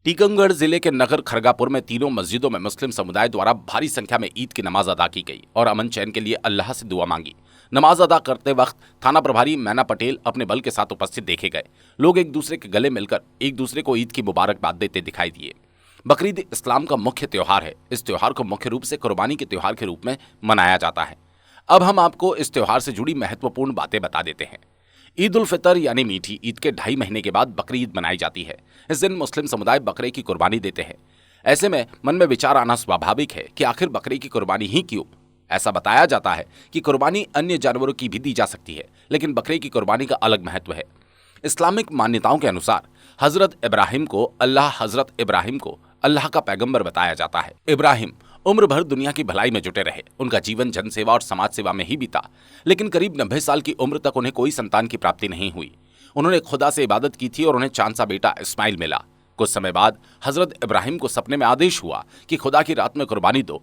टीकमगढ़ जिले के नगर खरगापुर में तीनों मस्जिदों में मुस्लिम समुदाय द्वारा भारी संख्या में ईद की नमाज अदा की गई और अमन चैन के लिए अल्लाह से दुआ मांगी। नमाज अदा करते वक्त थाना प्रभारी मैना पटेल अपने बल के साथ उपस्थित देखे गए। लोग एक दूसरे के गले मिलकर एक दूसरे को ईद की मुबारकबाद देते दिखाई दिए। बकरीद इस्लाम का मुख्य त्योहार है। इस त्योहार को मुख्य रूप से कुर्बानी के त्योहार के रूप में मनाया जाता है। अब हम आपको इस त्योहार से जुड़ी महत्वपूर्ण बातें बता देते हैं। ईद उल फितर यानी मीठी ईद के 2.5 महीने के बाद बकरी ईद मनाई जाती है। इस दिन मुस्लिम समुदाय बकरे की कुर्बानी देते हैं। ऐसे में मन में विचार आना स्वाभाविक है कि आखिर बकरे की कुर्बानी ही क्यों। ऐसा बताया जाता है कि कुर्बानी अन्य जानवरों की भी दी जा सकती है, लेकिन बकरे की कुर्बानी का अलग महत्व है। इस्लामिक मान्यताओं के अनुसार हजरत इब्राहिम को अल्लाह का पैगंबर बताया जाता है। इब्राहिम उम्र भर दुनिया की भलाई में जुटे रहे। उनका जीवन जनसेवा और समाज सेवा में ही बीता, लेकिन करीब 90 साल की उम्र तक उन्हें कोई संतान की प्राप्ति नहीं हुई। उन्होंने खुदा से इबादत की थी और उन्हें चांद सा बेटा इस्माइल मिला। कुछ समय बाद हजरत इब्राहिम को सपने में आदेश हुआ कि खुदा की रात में कुर्बानी दो।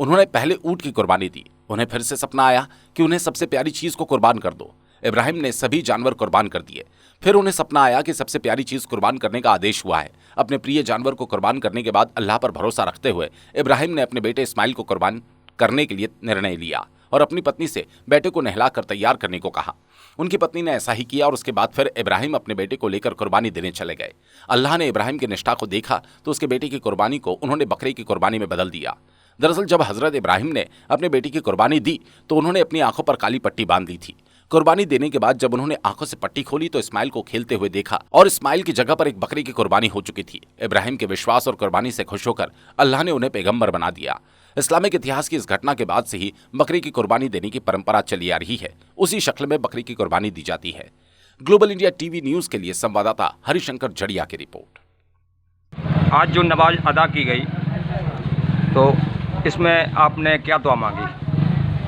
उन्होंने पहले ऊंट की कुर्बानी दी। उन्हें फिर से सपना आया कि उन्हें सबसे प्यारी चीज को कुर्बान कर दो। इब्राहिम ने सभी जानवर कुर्बान कर दिए। फिर उन्हें सपना आया कि सबसे प्यारी चीज कुर्बान करने का आदेश हुआ है। अपने प्रिय जानवर को कुर्बान करने के बाद अल्लाह पर भरोसा रखते हुए इब्राहिम ने अपने बेटे इस्माइल को कुर्बान करने के लिए निर्णय लिया और अपनी पत्नी से बेटे को नहलाकर तैयार करने को कहा। उनकी पत्नी ने ऐसा ही किया और उसके बाद फिर इब्राहिम अपने बेटे को लेकर कुर्बानी देने चले गए। अल्लाह ने इब्राहिम की निष्ठा को देखा तो उसके बेटे की कुर्बानी को उन्होंने बकरे की कुर्बानी में बदल दिया। दरअसल जब हजरत इब्राहिम ने अपने बेटे की कुर्बानी दी तो उन्होंने अपनी आंखों पर काली पट्टी बांध ली थी। कुर्बानी देने के बाद जब उन्होंने आंखों से पट्टी खोली तो इस्माइल को खेलते हुए देखा और इस्माइल की जगह पर एक बकरी की कुर्बानी हो चुकी थी। इब्राहिम के विश्वास और कुर्बानी से खुश होकर अल्लाह ने उन्हें पैगंबर बना दिया। इस्लामिक इतिहास की इस घटना के बाद से ही बकरी की कुर्बानी देने की परंपरा चली आ रही है। उसी शक्ल में बकरी की कुर्बानी दी जाती है। ग्लोबल इंडिया टीवी न्यूज के लिए संवाददाता हरिशंकर जड़िया की रिपोर्ट। आज जो नमाज अदा की गई तो इसमें आपने क्या दुआ मांगी?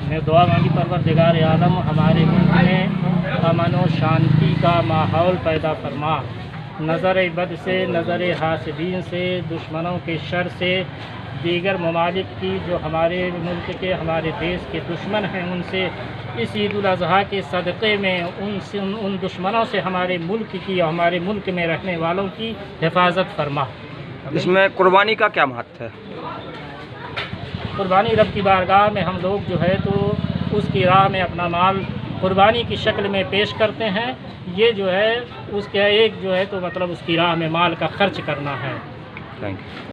मैं दुआ मांगी, परवरदिगार आलम हमारे मुल्क में अमन और शांति का माहौल पैदा फरमा। नज़र बद से, नज़र हासिदीन से, दुश्मनों के शर से, दीगर ममालिक की जो हमारे मुल्क के, हमारे देश के दुश्मन हैं, उनसे इस ईद उल अज़हा के सदक़े में उन दुश्मनों से हमारे मुल्क की और हमारे मुल्क में रहने वालों की हिफाजत फरमा। इसमें कुर्बानी का क्या महत्व है? कुर्बानी रब की बारगाह में हम लोग जो है तो उसकी राह में अपना माल कुर्बानी की शक्ल में पेश करते हैं। ये जो है उसका एक जो है तो मतलब उसकी राह में माल का खर्च करना है। Thank you.